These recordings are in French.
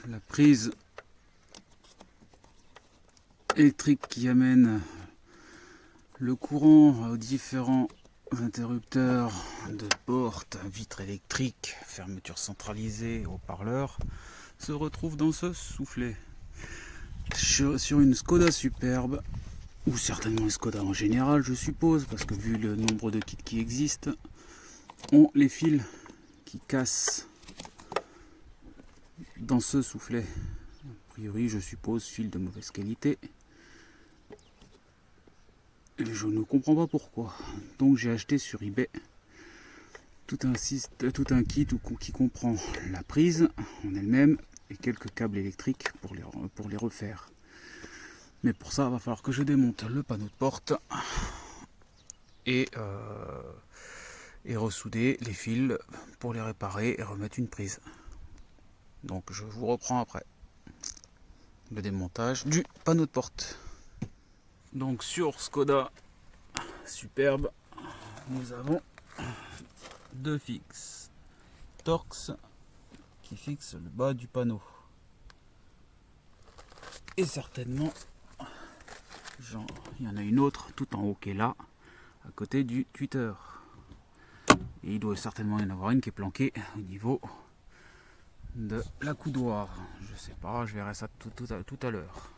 la prise électrique qui amène le courant aux différents interrupteurs de porte, vitres électriques, fermeture centralisée, haut-parleur, se retrouve dans ce soufflet. Sur une Skoda Superbe, ou certainement une Skoda en général, je suppose, parce que vu le nombre de kits qui existent, ont les fils qui cassent dans ce soufflet. A priori, je suppose, fils de mauvaise qualité. Et je ne comprends pas pourquoi. Donc j'ai acheté sur eBay tout un kit qui comprend la prise en elle-même et quelques câbles électriques pour les refaire. Mais pour ça, il va falloir que je démonte le panneau de porte et ressouder les fils pour les réparer et remettre une prise. Donc je vous reprends après le démontage du panneau de porte. Donc sur Skoda Superbe, nous avons deux fixes Torx qui fixent le bas du panneau. Et certainement, il y en a une autre tout en haut qui est là, à côté du tweeter. Et il doit certainement y en avoir une qui est planquée au niveau de la coudoir. Je sais pas, je verrai ça tout à l'heure.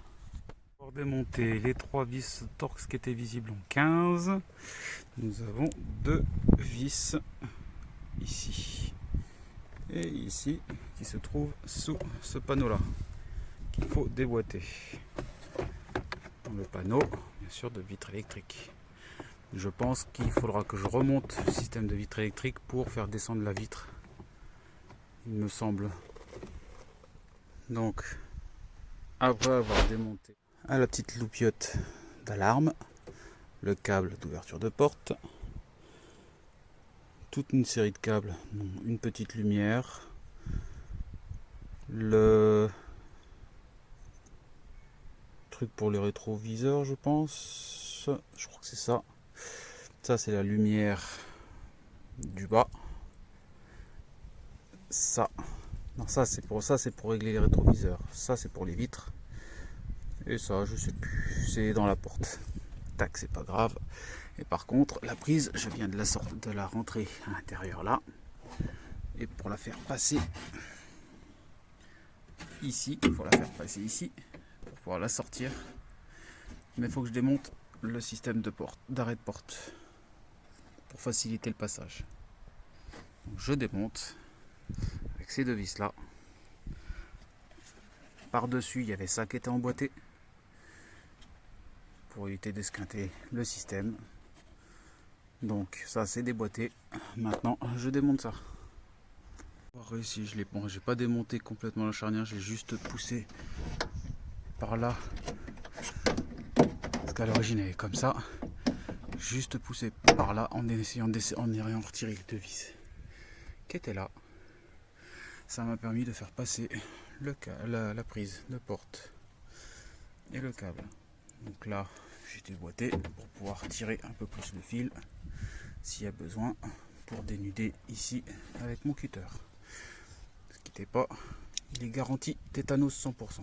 Pour démonter les trois vis Torx qui étaient visibles en 15, nous avons deux vis ici et ici qui se trouvent sous ce panneau là qu'il faut déboîter. Dans le panneau, bien sûr, de vitre électrique. Je pense qu'il faudra que je remonte le système de vitre électrique pour faire descendre la vitre, il me semble. Donc, après avoir démonté à la petite loupiote d'alarme, le câble d'ouverture de porte, toute une série de câbles, une petite lumière, le truc pour les rétroviseurs, je pense, je crois que c'est ça. Ça c'est la lumière du bas. Ça, non, ça c'est pour régler les rétroviseurs. Ça c'est pour les vitres. Et ça, je sais plus, c'est dans la porte. Tac, c'est pas grave. Et par contre, la prise, je viens de la rentrer à l'intérieur là. Et pour la faire passer ici, il faut la faire passer ici pour pouvoir la sortir. Mais il faut que je démonte le système d'arrêt de porte pour faciliter le passage. Donc je démonte avec ces deux vis là. Par dessus, il y avait ça qui était emboîté pour éviter d'esquinter le système. Donc ça c'est déboîté. Maintenant je démonte ça. Réussi, j'ai pas démonté complètement la charnière, j'ai juste poussé par là. Parce qu'à l'origine elle est comme ça. Juste poussé par là en essayant de retirer les deux vis qui étaient là. Ça m'a permis de faire passer la prise de porte et le câble. Donc là j'ai déboîté pour pouvoir tirer un peu plus le fil s'il y a besoin pour dénuder ici avec mon cutter. Ne quittez pas, il est garanti tétanos 100%.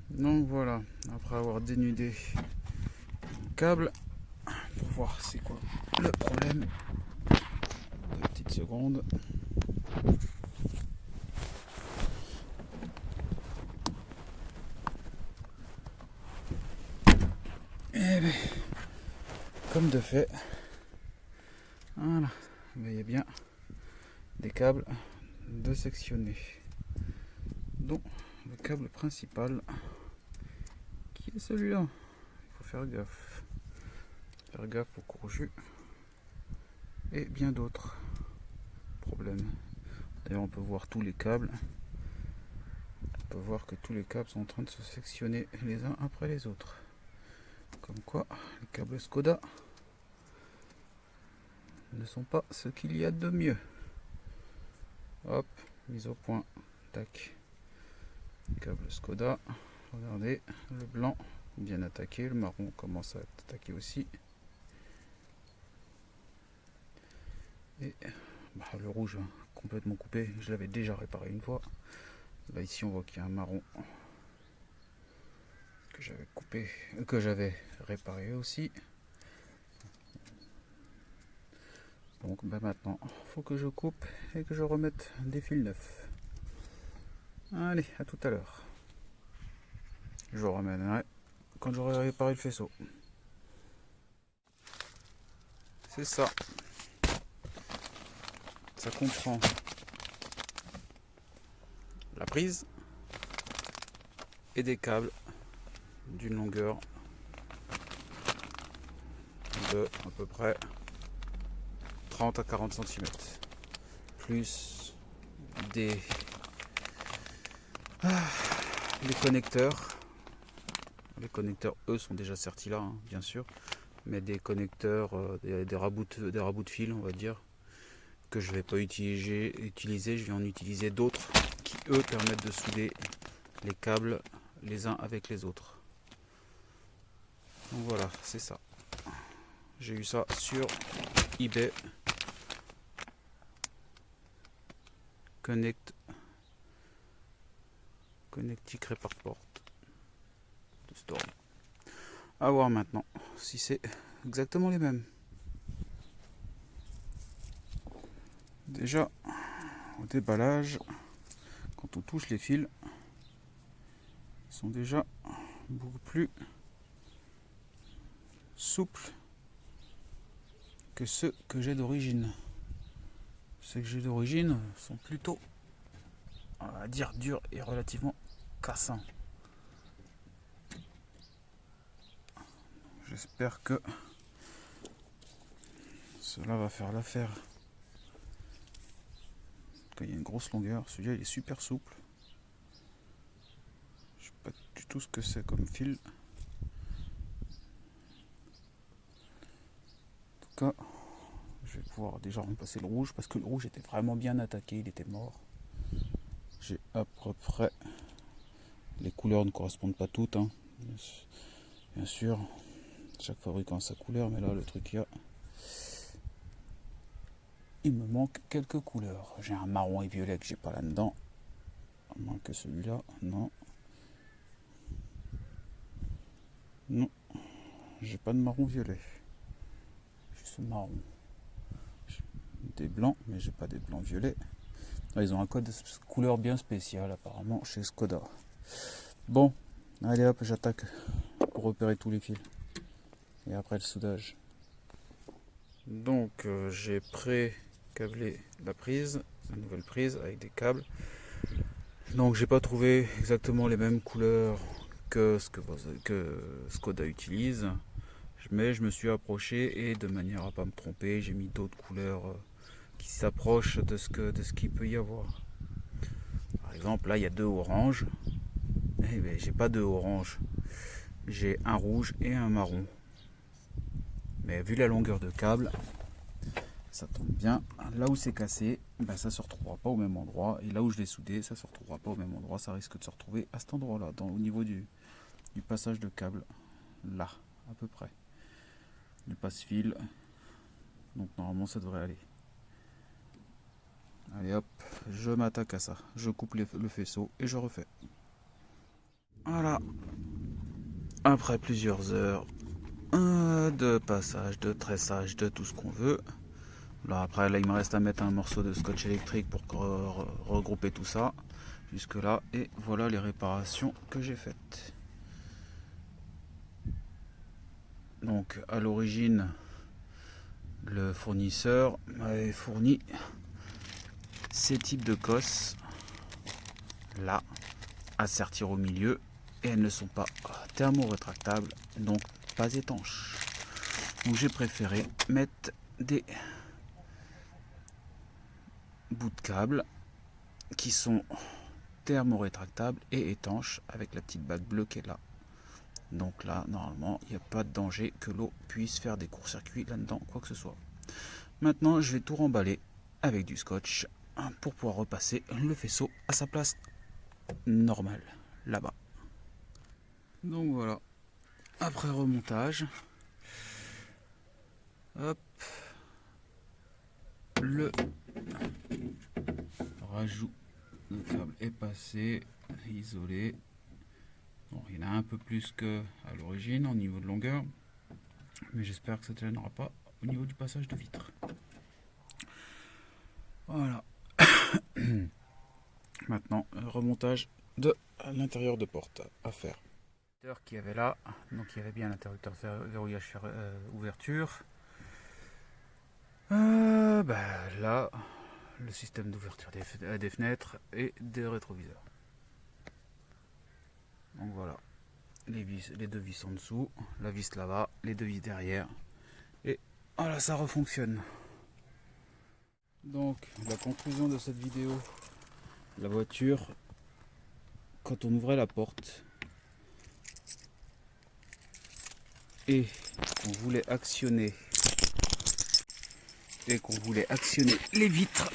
Donc voilà, après avoir dénudé le câble, pour voir c'est quoi le problème. 2 petites secondes. Et bien, comme de fait, voilà, il y a bien des câbles de sectionner, dont le câble principal qui est celui-là. Il faut faire gaffe au courju et bien d'autres problèmes. D'ailleurs on peut voir tous les câbles, on peut voir que tous les câbles sont en train de se sectionner les uns après les autres, comme quoi les câbles Skoda ne sont pas ce qu'il y a de mieux. Hop, mise au point, tac. Câble Skoda, regardez, le blanc bien attaqué, le marron commence à attaquer aussi. Et le rouge complètement coupé, je l'avais déjà réparé une fois. Là ici on voit qu'il y a un marron que j'avais coupé, que j'avais réparé aussi. Donc maintenant il faut que je coupe et que je remette des fils neufs. Allez, à tout à l'heure. Je vous ramènerai quand j'aurai réparé le faisceau. C'est ça. Ça comprend la prise et des câbles d'une longueur de à peu près 30 à 40 cm. Plus des connecteurs. Les connecteurs, eux, sont déjà sortis là, hein, bien sûr. Mais des connecteurs, des rabouts de fil, on va dire, que je ne vais pas utiliser. Je vais en utiliser d'autres qui, eux, permettent de souder les câbles les uns avec les autres. Donc voilà, c'est ça. J'ai eu ça sur eBay. Connectic Repart Port de Storm. À voir maintenant si c'est exactement les mêmes. Déjà, au déballage, quand on touche les fils, ils sont déjà beaucoup plus souples que ceux que j'ai d'origine. Ceux que j'ai d'origine sont plutôt, on va dire, durs et relativement cassants. J'espère que cela va faire l'affaire. Il y a une grosse longueur, celui-là il est super souple. Je sais pas du tout ce que c'est comme fil. En tout cas, je vais pouvoir déjà remplacer le rouge parce que le rouge était vraiment bien attaqué, il était mort. J'ai à peu près, les couleurs ne correspondent pas toutes, hein. Bien sûr, chaque fabricant a sa couleur, mais là le truc il me manque quelques couleurs. J'ai un marron et violet que j'ai pas là-dedans. À moins que celui-là, non. Non, j'ai pas de marron violet. J'ai ce marron. J'ai des blancs, mais j'ai pas des blancs violets. Là, ils ont un code de couleur bien spécial apparemment chez Skoda. Bon, allez hop, j'attaque pour repérer tous les fils. Et après le soudage. Donc j'ai pré-câblé la prise, la nouvelle prise avec des câbles. Donc j'ai pas trouvé exactement les mêmes couleurs que Skoda utilise, mais je me suis approché et de manière à pas me tromper, j'ai mis d'autres couleurs qui s'approchent de ce qu'il peut y avoir. Par exemple, là il y a deux oranges. Eh bien, j'ai pas deux oranges, j'ai un rouge et un marron. Mais vu la longueur de câble, ça tombe bien. Là où c'est cassé, ben ça se retrouvera pas au même endroit. Et là où je l'ai soudé, ça se retrouvera pas au même endroit. Ça risque de se retrouver à cet endroit-là, au niveau du passage de câble. Là, à peu près. Du passe-fil. Donc normalement ça devrait aller. Allez hop, je m'attaque à ça. Je coupe le faisceau et je refais. Voilà. Après plusieurs heures de passage, de tressage, de tout ce qu'on veut. Là, après, là, il me reste à mettre un morceau de scotch électrique pour regrouper tout ça. Jusque là, et voilà les réparations que j'ai faites. Donc, à l'origine, le fournisseur m'avait fourni ces types de cosses là, à sertir au milieu, et elles ne sont pas thermo-rétractables, donc pas étanches. Donc, j'ai préféré mettre des bouts de câble qui sont thermo-rétractable et étanche avec la petite bague bleue qui est là. Donc là, normalement, il n'y a pas de danger que l'eau puisse faire des courts-circuits là-dedans, quoi que ce soit. Maintenant, je vais tout remballer avec du scotch pour pouvoir repasser le faisceau à sa place normale, là-bas. Donc voilà, après remontage, hop, le rajout de câble est passé. remplacer, isoler. Bon, il y en a un peu plus que à l'origine au niveau de longueur, mais j'espère que ça ne gênera pas au niveau du passage de vitre. Voilà. Maintenant, remontage de l'intérieur de porte à faire. Qui avait là, donc il y avait bien l'interrupteur verrouillage ouverture. Là, le système d'ouverture des fenêtres et des rétroviseurs. Donc voilà, les deux vis en dessous, la vis là-bas, les deux vis derrière. Et voilà, ça refonctionne. Donc la conclusion de cette vidéo, la voiture, quand on ouvrait la porte et qu'on voulait actionner les vitres,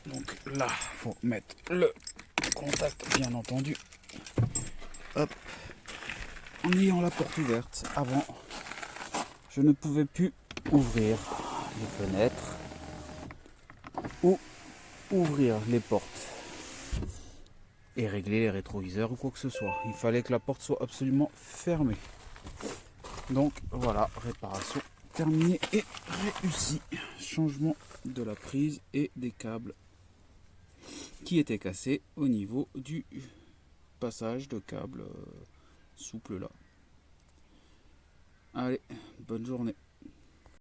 donc là faut mettre le contact bien entendu, hop, en ayant la porte ouverte. Avant je ne pouvais plus ouvrir les fenêtres ou ouvrir les portes et régler les rétroviseurs ou quoi que ce soit. Il fallait que la porte soit absolument fermée. Donc voilà, réparation terminée et réussie. Changement de la prise et des câbles qui étaient cassés au niveau du passage de câble souple là. Allez, bonne journée.